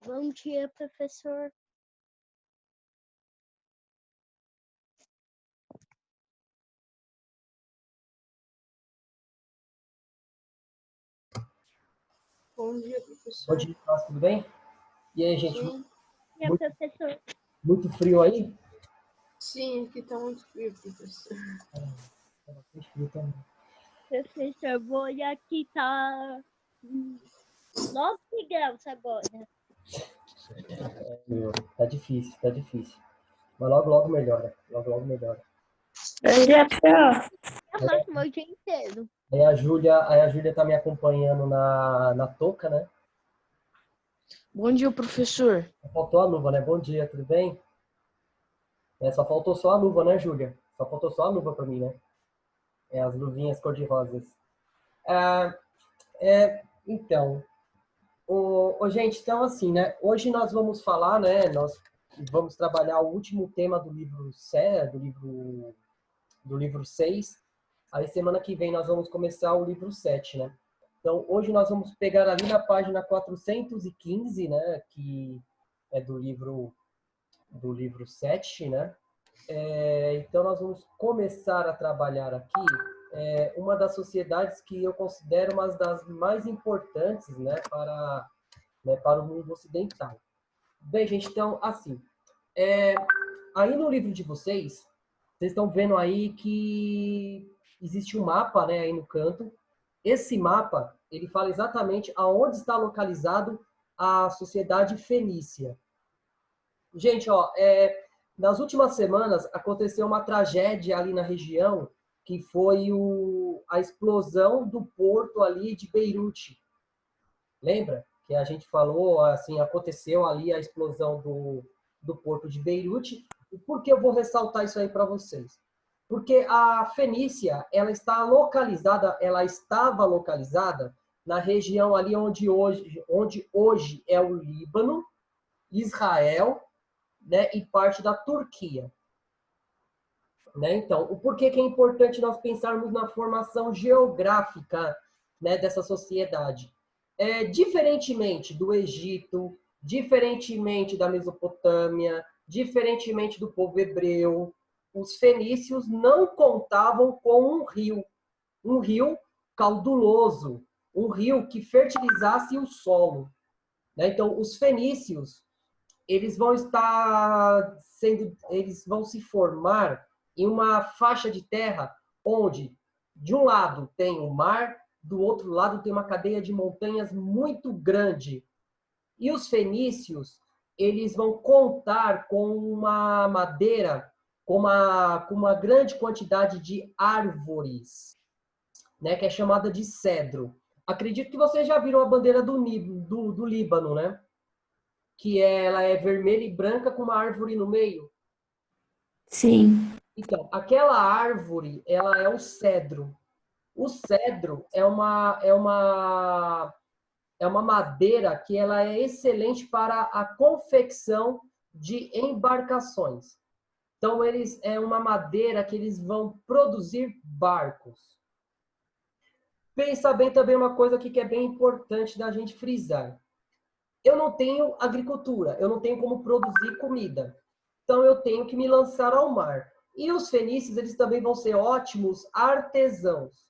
Bom dia, professor. Bom dia, professor. Bom dia, tudo bem? E aí, gente? Sim. Bom dia, professor. Muito frio aí? Sim, aqui tá muito frio, professor. Bastante frio também. Professor, hoje aqui tá 9 graus agora. Tá difícil, tá difícil. Mas logo, logo melhora. Logo, logo melhora. Bom dia, prof. É máximo o dia inteiro. Aí a Júlia tá me acompanhando na touca, né? Bom dia, professor. Faltou a luva, né? Bom dia, tudo bem? Só faltou só a luva, né, Júlia? Só faltou só a luva para mim, né? As luvinhas cor-de-rosas. Então, gente, então assim, né? Hoje nós vamos falar, né? Nós vamos trabalhar o último tema do livro do livro 6. Aí semana que vem nós vamos começar o livro 7, né? Então, hoje nós vamos pegar ali na página 415, né? Que é do livro 7, né? Então, nós vamos começar a trabalhar aqui uma das sociedades que eu considero uma das mais importantes, né, para o mundo ocidental. Bem, gente, então, assim, aí no livro de vocês estão vendo aí que existe um mapa, né, aí no canto. Esse mapa, ele fala exatamente aonde está localizado a sociedade fenícia. Gente, ó, nas últimas semanas aconteceu uma tragédia ali na região, que foi a explosão do porto ali de Beirute. Lembra? Que a gente falou, assim, aconteceu ali a explosão do porto de Beirute. E por que eu vou ressaltar isso aí para vocês? Porque a Fenícia, ela estava localizada na região ali onde hoje é o Líbano, Israel, né, e parte da Turquia. Né? Então, o porquê que é importante nós pensarmos na formação geográfica, né, dessa sociedade? Diferentemente do Egito, diferentemente da Mesopotâmia, diferentemente do povo hebreu, os fenícios não contavam com um rio cauduloso, um rio que fertilizasse o solo. Né? Então, os fenícios, eles vão se formar em uma faixa de terra onde, de um lado, tem o mar, do outro lado tem uma cadeia de montanhas muito grande. E os fenícios, eles vão contar com uma madeira, com uma grande quantidade de árvores, né, que é chamada de cedro. Acredito que vocês já viram a bandeira do Líbano, né? Que ela é vermelha e branca com uma árvore no meio. Sim. Então, aquela árvore, ela é o cedro. O cedro é uma madeira que ela é excelente para a confecção de embarcações. Então, é uma madeira que eles vão produzir barcos. Pensa bem também uma coisa aqui que é bem importante da gente frisar. Eu não tenho agricultura, eu não tenho como produzir comida. Então, eu tenho que me lançar ao mar. E os fenícios, eles também vão ser ótimos artesãos.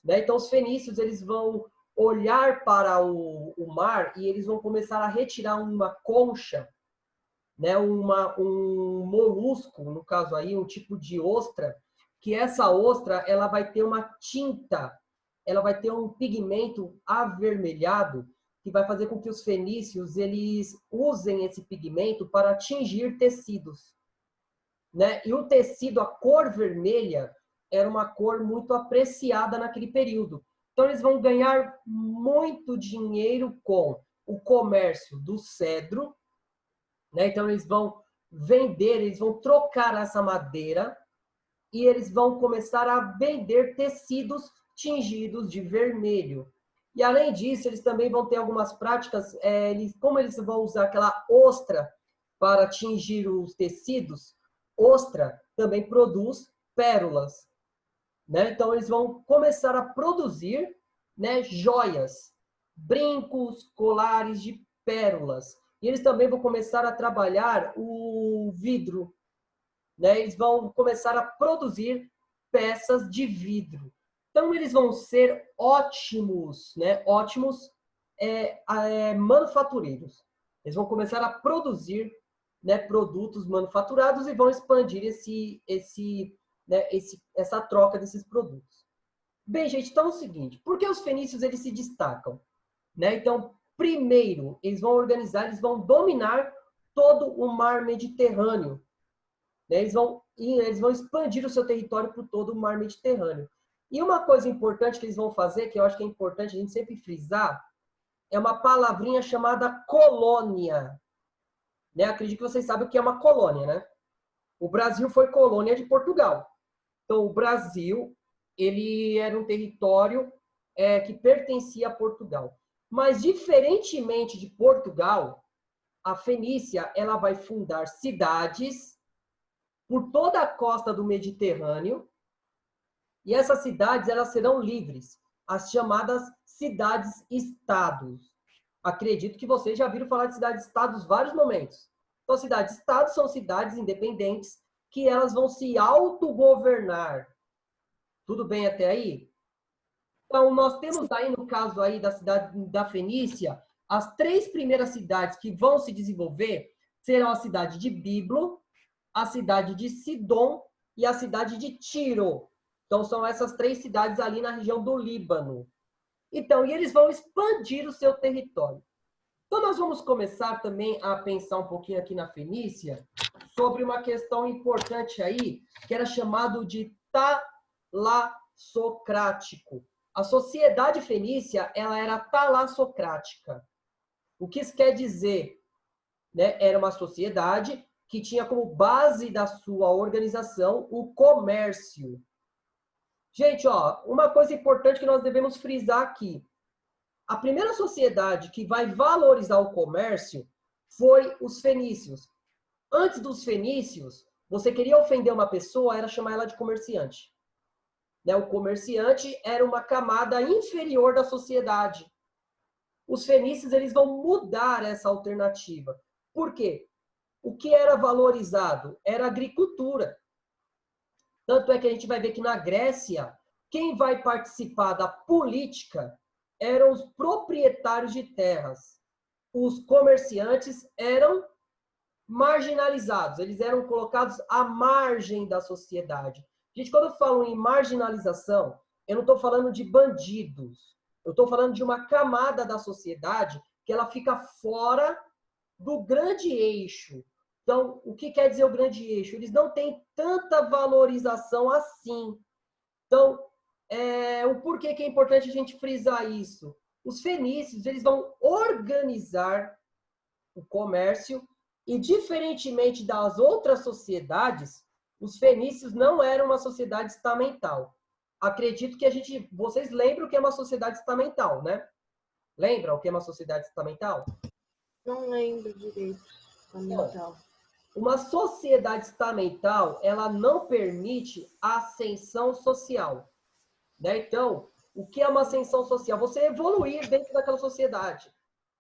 Né? Então, os fenícios, eles vão olhar para o mar e eles vão começar a retirar uma concha, né? Um molusco, no caso aí, um tipo de ostra, que essa ostra, ela vai ter uma tinta, ela vai ter um pigmento avermelhado, que vai fazer com que os fenícios, eles usem esse pigmento para tingir tecidos. Né? E o tecido, a cor vermelha, era uma cor muito apreciada naquele período. Então, eles vão ganhar muito dinheiro com o comércio do cedro, né? Então, eles vão vender, eles vão trocar essa madeira e eles vão começar a vender tecidos tingidos de vermelho. E, além disso, eles também vão ter algumas práticas, como eles vão usar aquela ostra para tingir os tecidos, ostra também produz pérolas. Né? Então, eles vão começar a produzir, né, joias, brincos, colares de pérolas. E eles também vão começar a trabalhar o vidro, né? Eles vão começar a produzir peças de vidro. Então, eles vão ser ótimos, né? Ótimos manufatureiros. Eles vão começar a produzir, né, produtos manufaturados e vão expandir essa troca desses produtos. Bem, gente, então é o seguinte, por que os fenícios eles se destacam? Né? Então, primeiro, eles vão organizar, eles vão dominar todo o mar Mediterrâneo. Né? Eles vão expandir o seu território por todo o mar Mediterrâneo. E uma coisa importante que eles vão fazer, que eu acho que é importante a gente sempre frisar, é uma palavrinha chamada colônia. Né? Acredito que vocês sabem o que é uma colônia, né? O Brasil foi colônia de Portugal. Então, o Brasil, ele era um território que pertencia a Portugal. Mas, diferentemente de Portugal, a Fenícia ela vai fundar cidades por toda a costa do Mediterrâneo, e essas cidades elas serão livres, as chamadas cidades-estados. Acredito que vocês já viram falar de cidades-estados em vários momentos. Então, cidades-estados são cidades independentes que elas vão se autogovernar. Tudo bem até aí? Então, nós temos aí, no caso aí da cidade da Fenícia, as 3 primeiras cidades que vão se desenvolver serão a cidade de Biblo, a cidade de Sidom e a cidade de Tiro. Então, são essas 3 cidades ali na região do Líbano. Então, e eles vão expandir o seu território. Então, nós vamos começar também a pensar um pouquinho aqui na Fenícia sobre uma questão importante aí, que era chamado de talassocrático. A sociedade fenícia, ela era talassocrática. O que isso quer dizer? Né? Era uma sociedade que tinha como base da sua organização o comércio. Gente, ó, uma coisa importante que nós devemos frisar aqui. A primeira sociedade que vai valorizar o comércio foi os fenícios. Antes dos fenícios, você queria ofender uma pessoa, era chamar ela de comerciante. Né? O comerciante era uma camada inferior da sociedade. Os fenícios eles vão mudar essa alternativa. Por quê? O que era valorizado? Era a agricultura. Tanto é que a gente vai ver que na Grécia, quem vai participar da política eram os proprietários de terras. Os comerciantes eram marginalizados, eles eram colocados à margem da sociedade. Gente, quando eu falo em marginalização, eu não estou falando de bandidos. Eu estou falando de uma camada da sociedade que ela fica fora do grande eixo. Então, o que quer dizer o grande eixo? Eles não têm tanta valorização assim. Então, o porquê que é importante a gente frisar isso? Os fenícios, eles vão organizar o comércio e, diferentemente das outras sociedades, os fenícios não eram uma sociedade estamental. Acredito que vocês lembram o que é uma sociedade estamental, né? Lembram o que é uma sociedade estamental? Não lembro direito. Estamental. Uma sociedade estamental, ela não permite a ascensão social. Né? Então, o que é uma ascensão social? Você evoluir dentro daquela sociedade.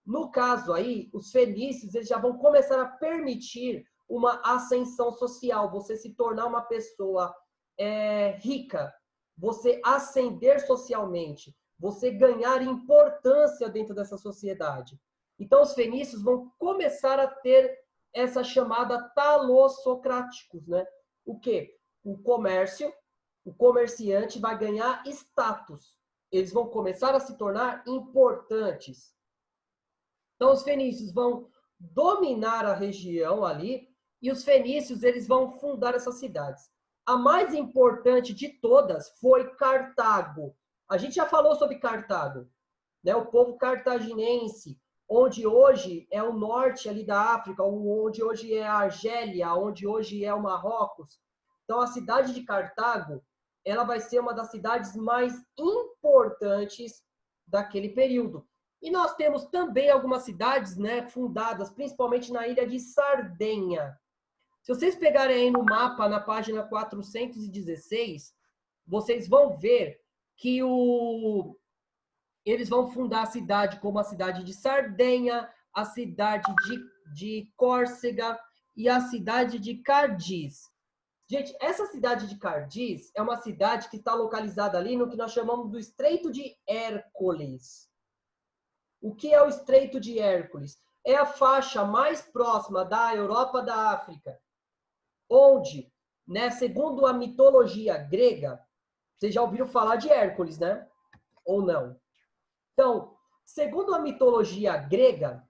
No caso aí, os fenícios eles já vão começar a permitir uma ascensão social, você se tornar uma pessoa rica, você ascender socialmente, você ganhar importância dentro dessa sociedade. Então, os fenícios vão começar a ter essa chamada talassocráticos, né? O quê? O comércio, o comerciante vai ganhar status. Eles vão começar a se tornar importantes. Então, os fenícios vão dominar a região ali e os fenícios eles vão fundar essas cidades. A mais importante de todas foi Cartago. A gente já falou sobre Cartago, né? O povo cartaginense, onde hoje é o norte ali da África, onde hoje é a Argélia, onde hoje é o Marrocos. Então, a cidade de Cartago, ela vai ser uma das cidades mais importantes daquele período. E nós temos também algumas cidades, né, fundadas, principalmente na ilha de Sardenha. Se vocês pegarem aí no mapa, na página 416, vocês vão ver que eles vão fundar a cidade como a cidade de Sardenha, a cidade de Córcega e a cidade de Cádiz. Gente, essa cidade de Cádiz é uma cidade que está localizada ali no que nós chamamos do Estreito de Hércules. O que é o Estreito de Hércules? É a faixa mais próxima da Europa da África, onde, né, segundo a mitologia grega, vocês já ouviram falar de Hércules, né? Ou não? Então, segundo a mitologia grega,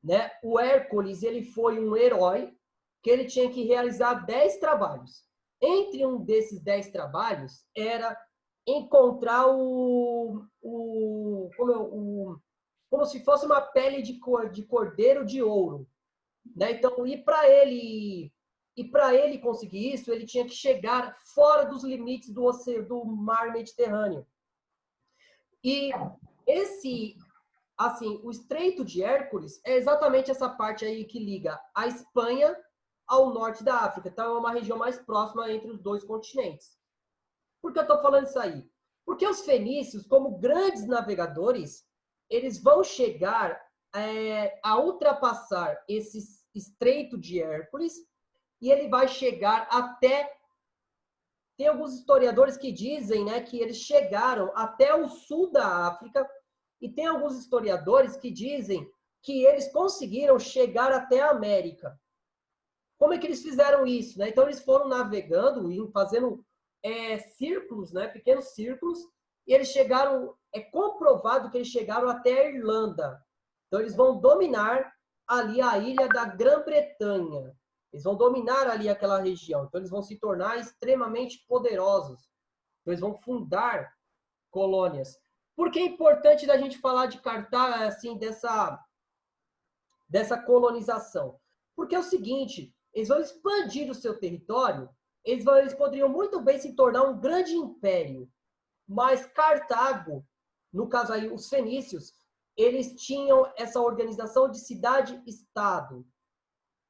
né, o Hércules ele foi um herói que ele tinha que realizar 10 trabalhos. Entre um desses 10 trabalhos era encontrar como se fosse uma pele de cordeiro de ouro, né? Então, e para ele conseguir isso, ele tinha que chegar fora dos limites do mar Mediterrâneo. E o Estreito de Hércules é exatamente essa parte aí que liga a Espanha ao norte da África. Então, é uma região mais próxima entre os dois continentes. Por que eu estou falando isso aí? Porque os fenícios, como grandes navegadores, eles vão chegar a ultrapassar esse Estreito de Hércules e ele vai chegar até... Tem alguns historiadores que dizem, né, que eles chegaram até o sul da África e tem alguns historiadores que dizem que eles conseguiram chegar até a América. Como é que eles fizeram isso, né? Então, eles foram navegando e fazendo círculos, né? Pequenos círculos, e eles chegaram, é comprovado que eles chegaram até a Irlanda. Então, eles vão dominar ali a ilha da Grã-Bretanha. Eles vão dominar ali aquela região. Então, eles vão se tornar extremamente poderosos. Então, eles vão fundar colônias. Por que é importante da gente falar de Cartago, assim, dessa colonização? Porque é o seguinte, eles vão expandir o seu território, eles poderiam muito bem se tornar um grande império. Mas Cartago, no caso aí, os fenícios, eles tinham essa organização de cidade-estado.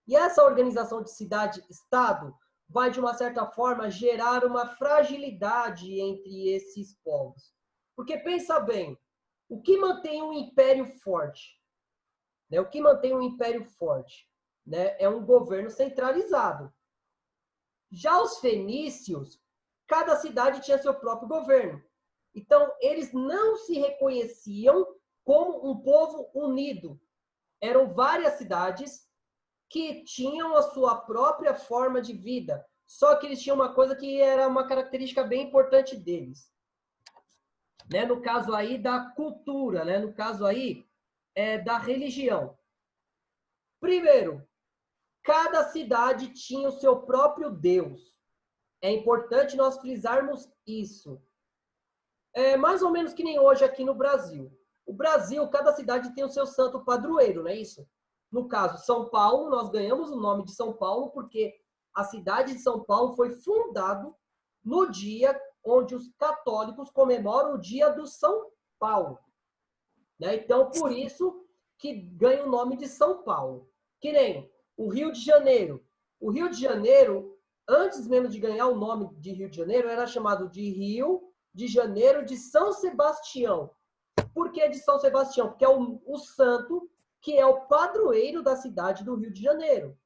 E essa organização de cidade-estado vai, de uma certa forma, gerar uma fragilidade entre esses povos. Porque, pensa bem, o que mantém um império forte? Né? O que mantém um império forte? Né? É um governo centralizado. Já os fenícios, cada cidade tinha seu próprio governo. Então, eles não se reconheciam como um povo unido. Eram várias cidades que tinham a sua própria forma de vida. Só que eles tinham uma coisa que era uma característica bem importante deles. Né? No caso aí da cultura, né? No caso aí da religião. Primeiro, cada cidade tinha o seu próprio Deus. É importante nós frisarmos isso. É mais ou menos que nem hoje aqui no Brasil. O Brasil, cada cidade tem o seu santo padroeiro, não é isso? No caso, São Paulo, nós ganhamos o nome de São Paulo porque a cidade de São Paulo foi fundada no dia onde os católicos comemoram o dia do São Paulo. Né? Então, por isso que ganha o nome de São Paulo. Que nem o Rio de Janeiro. O Rio de Janeiro, antes mesmo de ganhar o nome de Rio de Janeiro, era chamado de Rio de Janeiro de São Sebastião. Por que de São Sebastião? Porque é o santo que é o padroeiro da cidade do Rio de Janeiro.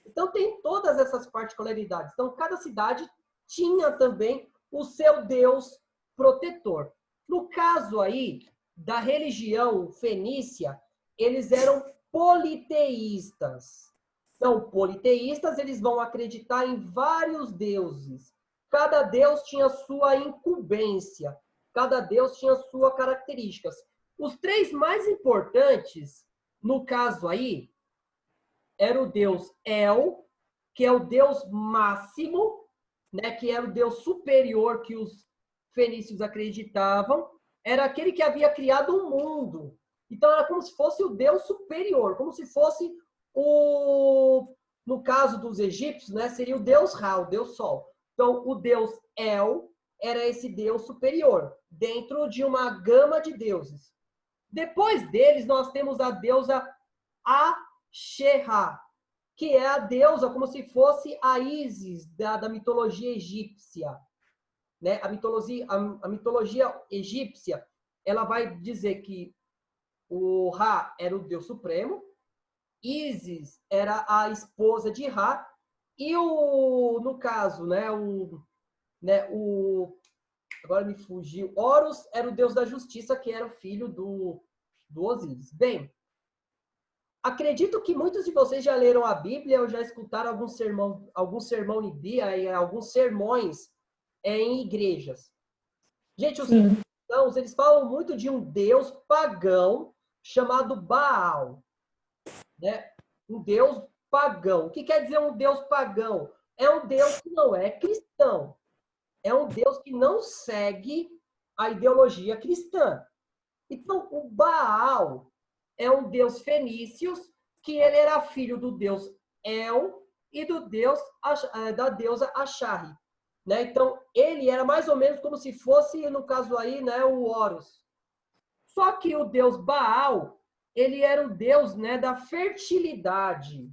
Então, tem todas essas particularidades. Então, cada cidade tinha também o seu Deus protetor. No caso aí da religião fenícia, eles eram politeístas. Então, politeístas, eles vão acreditar em vários deuses. Cada deus tinha sua incumbência. Cada deus tinha suas características. Os três mais importantes, no caso aí, era o deus El, que é o deus máximo, né, que era o deus superior que os fenícios acreditavam. Era aquele que havia criado o mundo. Então, era como se fosse o deus superior, como se fosse no caso dos egípcios, né, seria o deus Ra, o deus Sol. Então, o deus El era esse deus superior, dentro de uma gama de deuses. Depois deles, nós temos a deusa Axerá, que é a deusa como se fosse a Ísis da mitologia egípcia. Né? A mitologia egípcia, ela vai dizer que O Ra era o Deus Supremo, Ísis era a esposa de Ra, e no caso, agora me fugiu, Horus era o Deus da Justiça, que era o filho do Osíris. Bem, acredito que muitos de vocês já leram a Bíblia ou já escutaram algum sermão em dia e alguns sermões em igrejas. Gente, os Sim. cristãos, eles falam muito de um Deus pagão chamado Baal, né? Um Deus pagão. O que quer dizer um Deus pagão? É um Deus que não é cristão. É um Deus que não segue a ideologia cristã. Então, o Baal é um deus fenício, que ele era filho do deus El e da deusa Ashari. Né? Então, ele era mais ou menos como se fosse, no caso aí, né, o Horus. Só que o deus Baal, ele era o deus, né, da fertilidade.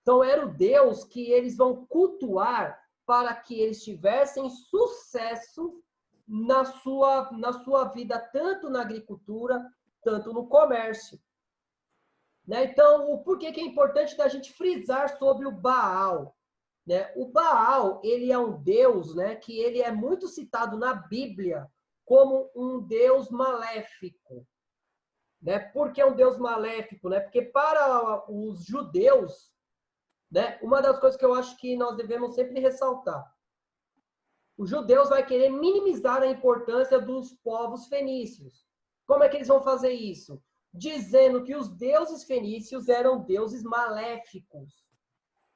Então, era o deus que eles vão cultuar para que eles tivessem sucesso na sua vida, tanto na agricultura, tanto no comércio. Né? Então, por que é importante da gente frisar sobre o Baal? Né? O Baal, ele é um deus, né, que ele é muito citado na Bíblia como um deus maléfico. Né? Por que um deus maléfico? Né? Porque para os judeus, né, uma das coisas que eu acho que nós devemos sempre ressaltar, os judeus vão querer minimizar a importância dos povos fenícios. Como é que eles vão fazer isso? Dizendo que os deuses fenícios eram deuses maléficos.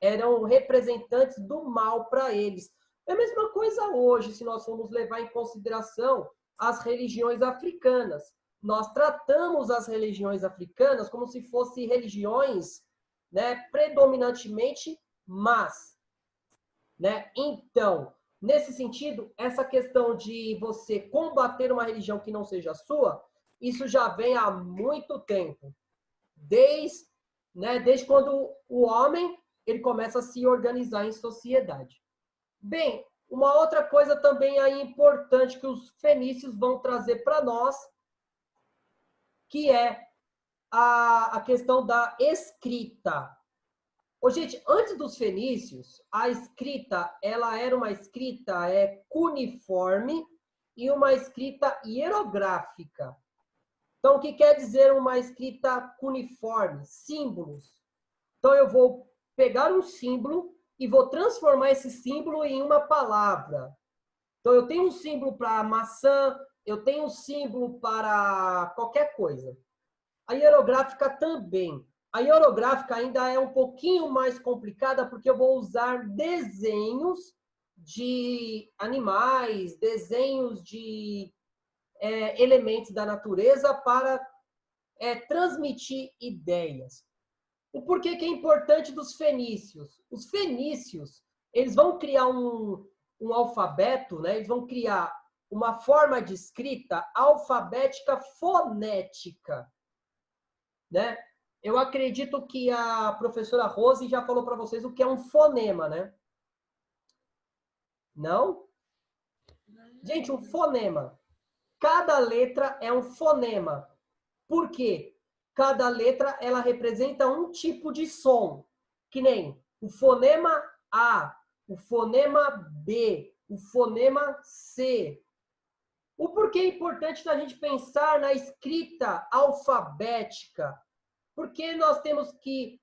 Eram representantes do mal para eles. É a mesma coisa hoje, se nós formos levar em consideração as religiões africanas. Nós tratamos as religiões africanas como se fossem religiões, né, predominantemente más. Né? Então, nesse sentido, essa questão de você combater uma religião que não seja sua, isso já vem há muito tempo. Desde quando o homem ele começa a se organizar em sociedade. Bem, uma outra coisa também aí importante que os fenícios vão trazer para nós, que é a questão da escrita. Ô, gente, antes dos fenícios, a escrita, ela era uma escrita cuneiforme e uma escrita hierográfica. Então, o que quer dizer uma escrita cuneiforme? Símbolos. Então, eu vou pegar um símbolo e vou transformar esse símbolo em uma palavra. Então, eu tenho um símbolo para maçã, eu tenho um símbolo para qualquer coisa. A hierográfica também. A hierográfica ainda é um pouquinho mais complicada, porque eu vou usar desenhos de animais, desenhos de elementos da natureza para transmitir ideias. O porquê que é importante dos fenícios? Os fenícios, eles vão criar um alfabeto, né? Eles vão criar uma forma de escrita alfabética fonética. Né? Eu acredito que a professora Rose já falou para vocês o que é um fonema, né? Não? Gente, um fonema. Cada letra é um fonema. Por quê? Cada letra ela representa um tipo de som. Que nem o fonema A, o fonema B, o fonema C. O porquê é importante da gente pensar na escrita alfabética? Por que nós temos que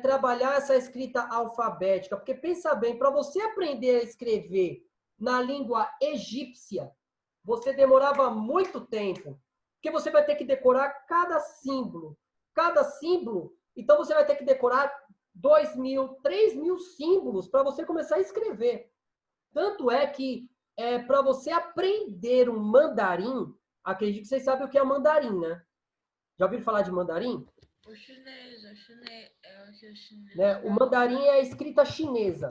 trabalhar essa escrita alfabética? Porque pensa bem, para você aprender a escrever na língua egípcia, você demorava muito tempo, porque você vai ter que decorar cada símbolo. Cada símbolo, então você vai ter que decorar 2.000, 3.000 símbolos para você começar a escrever. Tanto é que para você aprender um mandarim, acredito que vocês sabem o que é o mandarim, né? Já ouviram falar de mandarim? O chinês. Né? O mandarim é a escrita chinesa.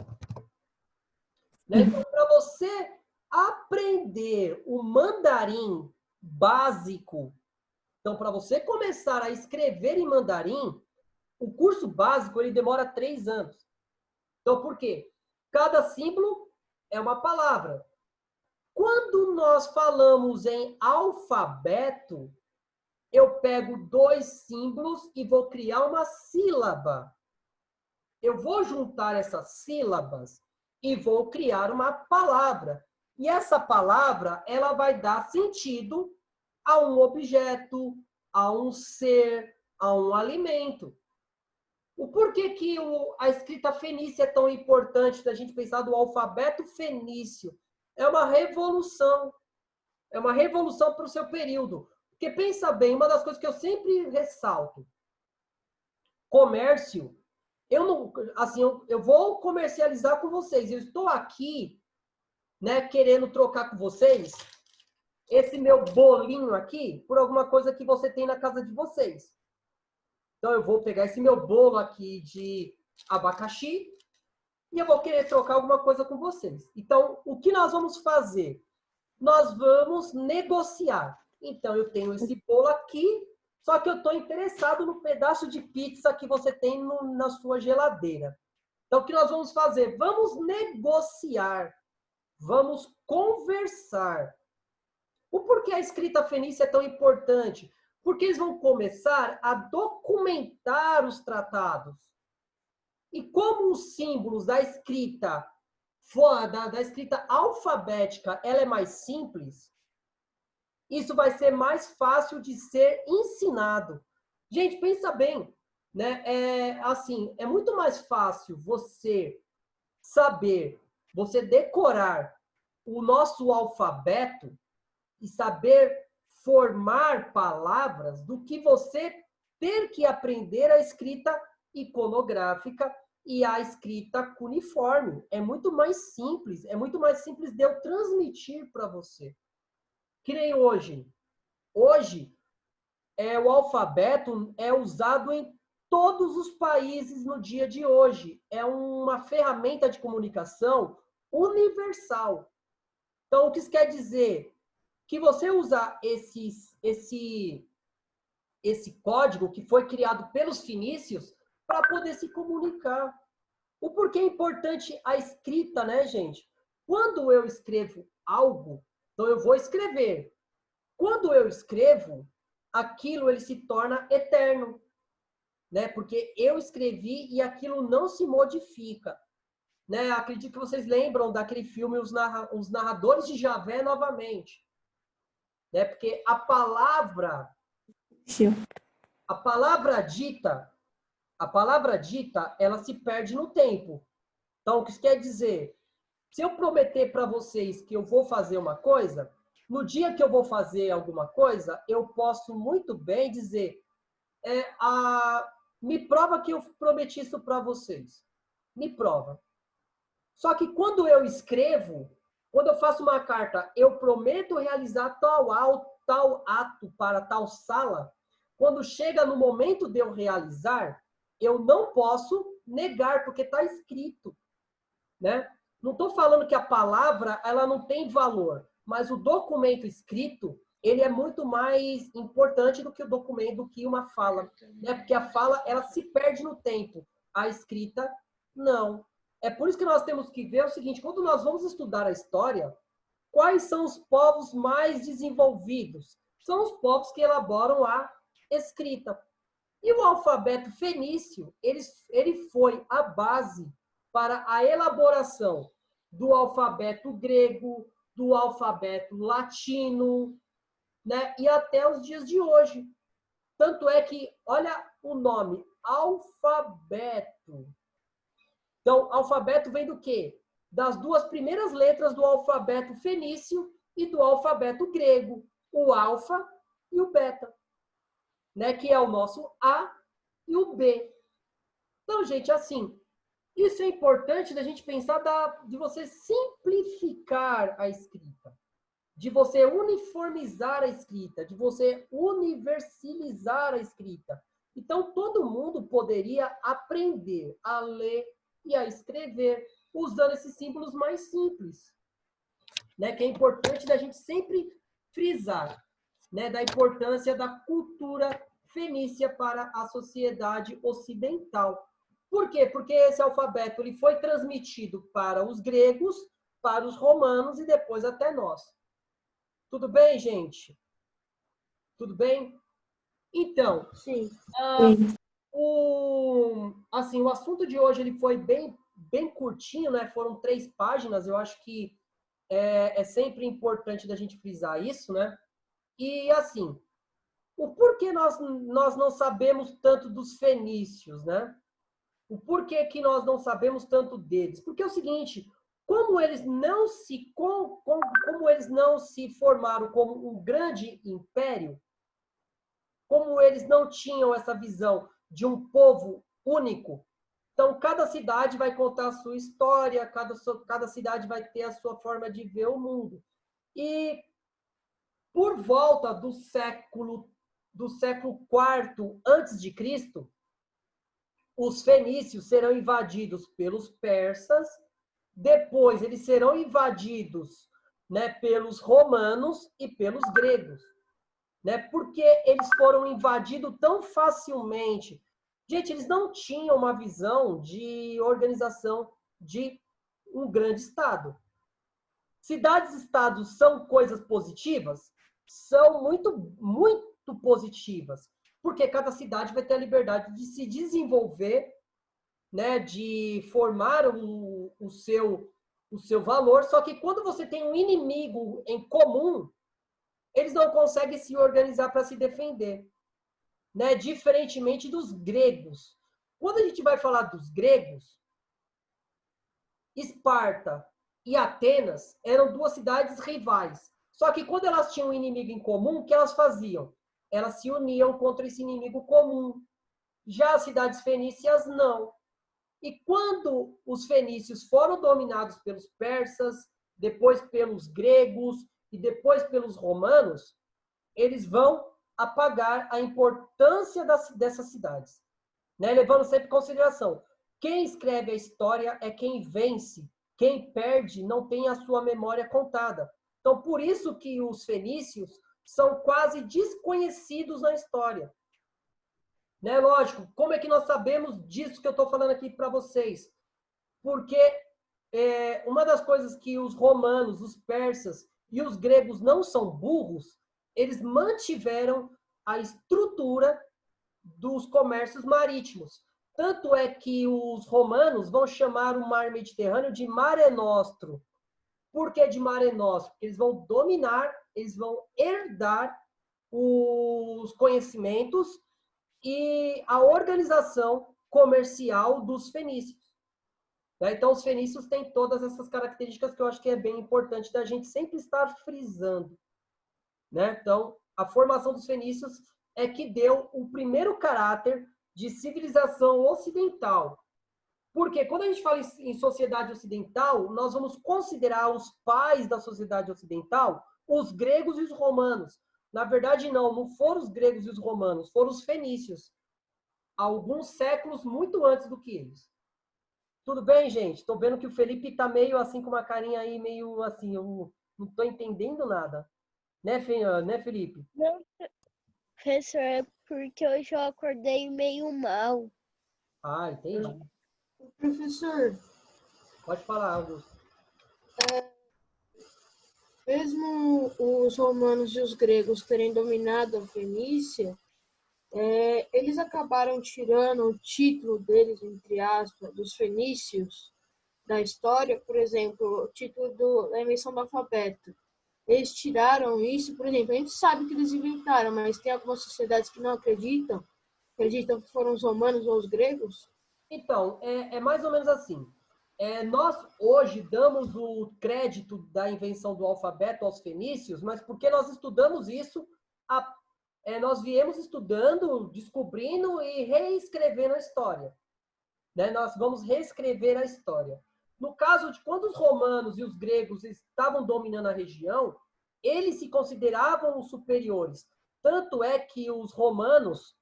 Né? Então, para você aprender o mandarim básico, então, para você começar a escrever em mandarim, o curso básico ele demora 3 anos. Então, por quê? Cada símbolo é uma palavra. Quando nós falamos em alfabeto, eu pego 2 símbolos e vou criar uma sílaba. Eu vou juntar essas sílabas e vou criar uma palavra. E essa palavra, ela vai dar sentido a um objeto, a um ser, a um alimento. O porquê que a escrita fenícia é tão importante da gente pensar do alfabeto fenício? É uma revolução. É uma revolução para o seu período. Porque pensa bem, uma das coisas que eu sempre ressalto, comércio, eu vou comercializar com vocês. Eu estou aqui, né, querendo trocar com vocês esse meu bolinho aqui por alguma coisa que você tem na casa de vocês. Então, eu vou pegar esse meu bolo aqui de abacaxi e eu vou querer trocar alguma coisa com vocês. Então, o que nós vamos fazer? Nós vamos negociar. Então, eu tenho esse bolo aqui, só que eu estou interessado no pedaço de pizza que você tem na sua geladeira. Então, o que nós vamos fazer? Vamos negociar. Vamos conversar. O porquê a escrita fenícia é tão importante? Porque eles vão começar a documentar os tratados. E como os símbolos da escrita alfabética ela é mais simples, isso vai ser mais fácil de ser ensinado. Gente, pensa bem, né? É muito mais fácil você saber, você decorar o nosso alfabeto e saber formar palavras do que você ter que aprender a escrita iconográfica e a escrita cuneiforme. É muito mais simples de eu transmitir para você. Que nem hoje. Hoje, o alfabeto é usado em todos os países no dia de hoje. É uma ferramenta de comunicação universal. Então, o que isso quer dizer? Que você usar esse código que foi criado pelos fenícios para poder se comunicar. O porquê é importante a escrita, né, gente? Quando eu escrevo algo, então eu vou escrever. Quando eu escrevo, aquilo ele se torna eterno, né? Porque eu escrevi e aquilo não se modifica, né? Acredito que vocês lembram daquele filme Os Narradores de Javé novamente, né? Porque a palavra dita, ela se perde no tempo. Então, o que isso quer dizer? Se eu prometer para vocês que eu vou fazer uma coisa, no dia que eu vou fazer alguma coisa, eu posso muito bem dizer, me prova que eu prometi isso para vocês. Me prova. Só que quando eu escrevo, quando eu faço uma carta, eu prometo realizar tal ato para tal sala, quando chega no momento de eu realizar, eu não posso negar, porque está escrito, né? Não estou falando que a palavra ela não tem valor, mas o documento escrito ele é muito mais importante do que o documento, do que uma fala, né? Porque a fala ela se perde no tempo, a escrita não. É por isso que nós temos que ver o seguinte: quando nós vamos estudar a história, quais são os povos mais desenvolvidos? São os povos que elaboram a escrita. E o alfabeto fenício, ele foi a base para a elaboração do alfabeto grego, do alfabeto latino, né? E até os dias de hoje. Tanto é que, olha o nome, alfabeto. Então, alfabeto vem do quê? Das duas primeiras letras do alfabeto fenício e do alfabeto grego, o alfa e o beta, né? Que é o nosso A e o B. Então, gente, assim, isso é importante da gente pensar de você simplificar a escrita, de você uniformizar a escrita, de você universalizar a escrita. Então, todo mundo poderia aprender a ler e a escrever usando esses símbolos mais simples, né? Que é importante da gente sempre frisar, né? Da importância da cultura fenícia para a sociedade ocidental. Por quê? Porque esse alfabeto ele foi transmitido para os gregos, para os romanos e depois até nós. Tudo bem, gente? Tudo bem? Então, Sim. Sim. o assunto de hoje ele foi bem curtinho, né? Foram 3 páginas. Eu acho que é sempre importante da gente frisar isso, né? E assim, o porquê nós não sabemos tanto dos fenícios, né? O porquê que nós não sabemos tanto deles? Porque é o seguinte, como eles não se formaram como um grande império, como eles não tinham essa visão de um povo único, então cada cidade vai contar a sua história, cada cidade vai ter a sua forma de ver o mundo. E por volta do século IV antes de Cristo, os fenícios serão invadidos pelos persas, depois eles serão invadidos, né, pelos romanos e pelos gregos, né? Porque eles foram invadidos tão facilmente. Gente, eles não tinham uma visão de organização de um grande estado. Cidades-estados são coisas positivas? São muito positivas, porque cada cidade vai ter a liberdade de se desenvolver, né, de formar o seu valor, só que quando você tem um inimigo em comum, eles não conseguem se organizar para se defender, né? Diferentemente dos gregos. Quando a gente vai falar dos gregos, Esparta e Atenas eram 2 cidades rivais. Só que quando elas tinham um inimigo em comum, o que elas faziam? Elas se uniam contra esse inimigo comum. Já as cidades fenícias, não. E quando os fenícios foram dominados pelos persas, depois pelos gregos e depois pelos romanos, eles vão apagar a importância dessas cidades, né? Levando sempre em consideração, quem escreve a história é quem vence, quem perde não tem a sua memória contada. Então, por isso que os fenícios são quase desconhecidos na história. Né? Lógico, como é que nós sabemos disso que eu estou falando aqui para vocês? Porque uma das coisas que os romanos, os persas e os gregos não são burros, eles mantiveram a estrutura dos comércios marítimos. Tanto é que os romanos vão chamar o mar Mediterrâneo de Mare Nostrum. Por que de Mare Nostrum? Porque eles vão dominar, eles vão herdar os conhecimentos e a organização comercial dos fenícios. Então, os fenícios têm todas essas características que eu acho que é bem importante da gente sempre estar frisando. Né? Então, a formação dos fenícios é que deu o primeiro caráter de civilização ocidental. Porque quando a gente fala em sociedade ocidental, nós vamos considerar os pais da sociedade ocidental os gregos e os romanos. Na verdade, não foram os gregos e os romanos, foram os fenícios. Alguns séculos muito antes do que eles. Tudo bem, gente? Estou vendo que o Felipe está meio assim, com uma carinha aí, meio assim, eu não estou entendendo nada. Né, Felipe? Não, professor, é porque hoje eu acordei meio mal. Ah, entendi. Professor, Pode falar, Augusto. mesmo os romanos e os gregos terem dominado a Fenícia, eles acabaram tirando o título deles, entre aspas, dos fenícios da história, por exemplo, o título da invenção do alfabeto. Eles tiraram isso, por exemplo, a gente sabe que eles inventaram, mas tem algumas sociedades que não acreditam que foram os romanos ou os gregos. Então, é mais ou menos assim. Nós hoje damos o crédito da invenção do alfabeto aos fenícios, mas porque nós estudamos isso, nós viemos estudando, descobrindo e reescrevendo a história. Né? Nós vamos reescrever a história. No caso de quando os romanos e os gregos estavam dominando a região, eles se consideravam os superiores. Tanto é que os romanos,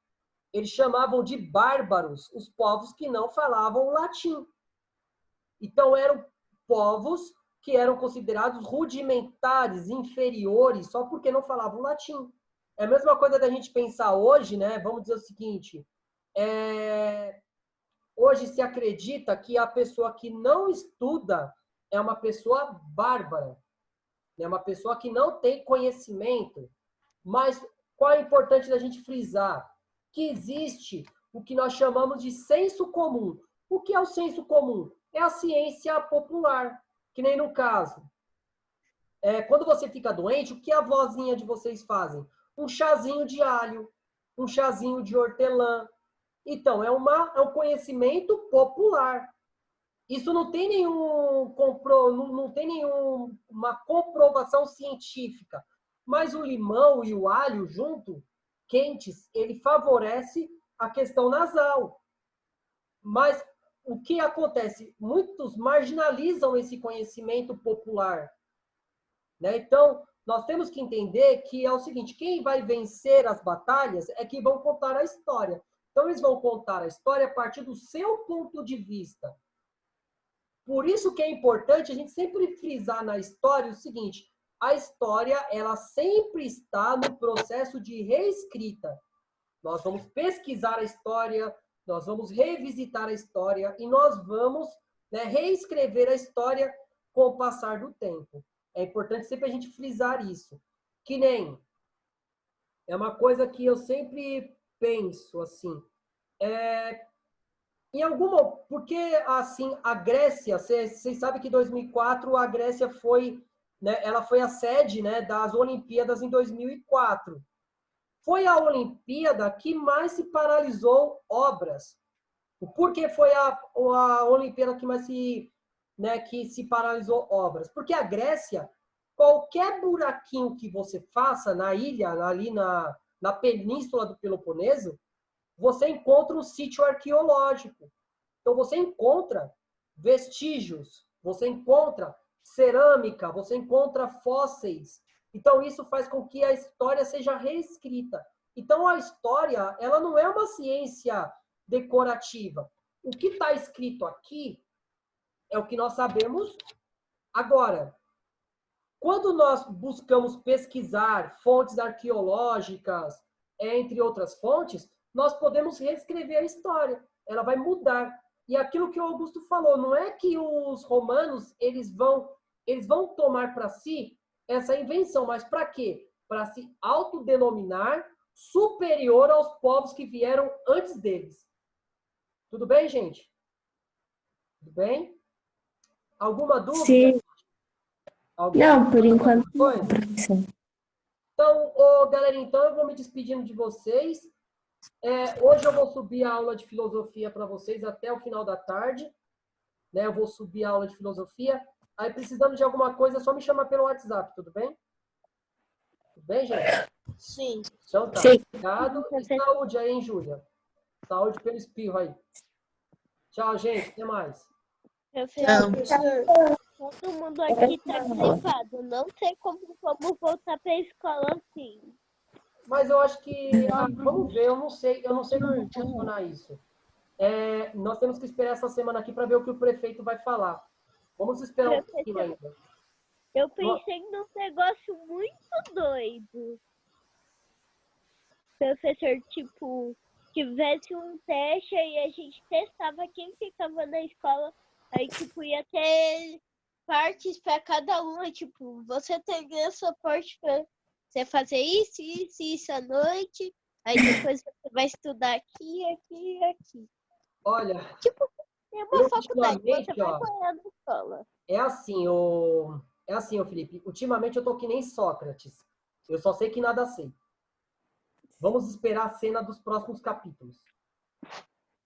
eles chamavam de bárbaros os povos que não falavam latim. Então, eram povos que eram considerados rudimentares, inferiores, só porque não falavam latim. É a mesma coisa da gente pensar hoje, né? Vamos dizer o seguinte, hoje se acredita que a pessoa que não estuda é uma pessoa bárbara, é uma pessoa que não tem conhecimento. Mas qual é importante da gente frisar? Que existe o que nós chamamos de senso comum. O que é o senso comum? É a ciência popular, que nem no caso. Quando você fica doente, o que a vozinha de vocês fazem? Um chazinho de alho, um chazinho de hortelã. Então, é um conhecimento popular. Isso não tem não tem nenhuma comprovação científica. Mas o limão e o alho junto, quentes, ele favorece a questão nasal. Mas o que acontece? Muitos marginalizam esse conhecimento popular. Né? Então, nós temos que entender que é o seguinte, quem vai vencer as batalhas é que vão contar a história. Então, eles vão contar a história a partir do seu ponto de vista. Por isso que é importante a gente sempre frisar na história o seguinte, a história, ela sempre está no processo de reescrita. Nós vamos pesquisar a história, nós vamos revisitar a história e nós vamos, né, reescrever a história com o passar do tempo. É importante sempre a gente frisar isso. Que nem, é uma coisa que eu sempre penso, assim, porque, assim, a Grécia, vocês sabem que em 2004 a Grécia foi, né, ela foi a sede, né, das Olimpíadas em 2004. Foi a Olimpíada que mais se paralisou obras. Por que foi a Olimpíada que mais que se paralisou obras? Porque a Grécia, qualquer buraquinho que você faça na ilha, ali na península do Peloponeso, você encontra um sítio arqueológico. Então, você encontra vestígios, você encontra cerâmica, você encontra fósseis. Então, isso faz com que a história seja reescrita. Então, a história, ela não é uma ciência decorativa. O que está escrito aqui é o que nós sabemos agora. Quando nós buscamos pesquisar fontes arqueológicas, entre outras fontes, nós podemos reescrever a história. Ela vai mudar. E aquilo que o Augusto falou, não é que os romanos eles vão tomar para si essa invenção, mas para quê? Para se autodenominar superior aos povos que vieram antes deles. Tudo bem, gente? Tudo bem? Alguma dúvida? Sim. Não, por enquanto não, não, professor. Então, galera, então eu vou me despedindo de vocês. Hoje eu vou subir a aula de filosofia para vocês até o final da tarde. Né? Eu vou subir a aula de filosofia. Aí, precisando de alguma coisa, é só me chamar pelo WhatsApp, tudo bem? Tudo bem, gente? Sim. Então tá. Sim. Obrigado. E saúde aí, hein, Júlia? Saúde pelo espirro aí. Tchau, gente. Até mais. Professor. Todo mundo aqui tá gripado. Não sei como vamos voltar pra escola assim. Mas eu acho que... vamos ver, eu não sei como funcionar isso. Nós temos que esperar essa semana aqui para ver o que o prefeito vai falar. Vamos esperar um pouquinho ainda. Eu pensei num negócio muito doido. Professor, tipo, tivesse um teste e a gente testava quem ficava na escola. Aí, tipo, ia ter partes para cada uma. Tipo, você tem essa parte para você fazer isso à noite. Aí depois você vai estudar aqui, aqui e aqui. Olha, tipo, tem uma faculdade, você vai ó, ganhar na escola. É assim, ô Felipe. Ultimamente eu tô que nem Sócrates. Eu só sei que nada sei. Vamos esperar a cena dos próximos capítulos.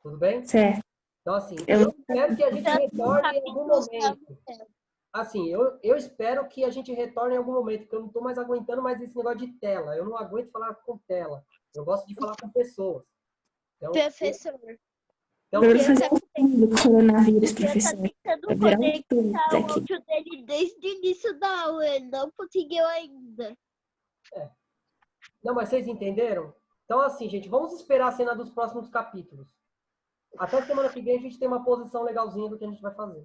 Tudo bem? Certo. Então, assim, eu espero que a gente retorne em algum momento. Assim, eu espero que a gente retorne em algum momento, porque eu não tô mais aguentando mais esse negócio de tela. Eu não aguento falar com tela. Eu gosto de falar com pessoas. Então, Professor. Vamos fazer um do coronavírus, Eu professor. tô tentando Vai virar conectar o aqui. áudio dele desde o início da aula. Ele não conseguiu ainda. Não, mas vocês entenderam? Então, assim, gente, vamos esperar a cena dos próximos capítulos. Até semana que vem a gente tem uma posição legalzinha do que a gente vai fazer.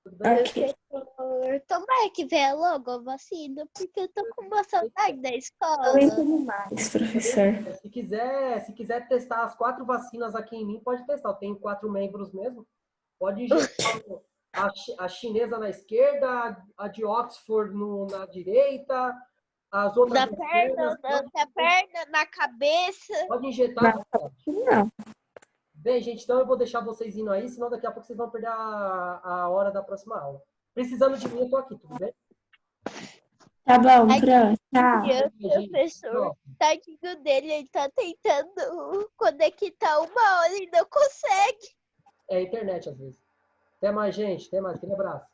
Tudo bem? Ok. Professor, tomara que venha logo a vacina, porque eu tô com uma saudade da escola. Não entendo mais, professor. Se quiser testar as 4 vacinas aqui em mim, pode testar. Eu tenho 4 membros mesmo. Pode injetar a chinesa na esquerda, a de Oxford na direita, As outras Na duas perna, pernas, na perna, na cabeça. pode injetar. Não. Bem, gente, então eu vou deixar vocês indo aí, senão daqui a pouco vocês vão perder a hora da próxima aula. Precisando de mim, eu tô aqui, tudo bem? Tá bom, Ai, pronto. Tchau. E o Gente, professor, ó, tadinho dele, ele tá tentando conectar uma hora e não consegue. é a internet às vezes. Até mais, gente. Até mais. Aquele abraço.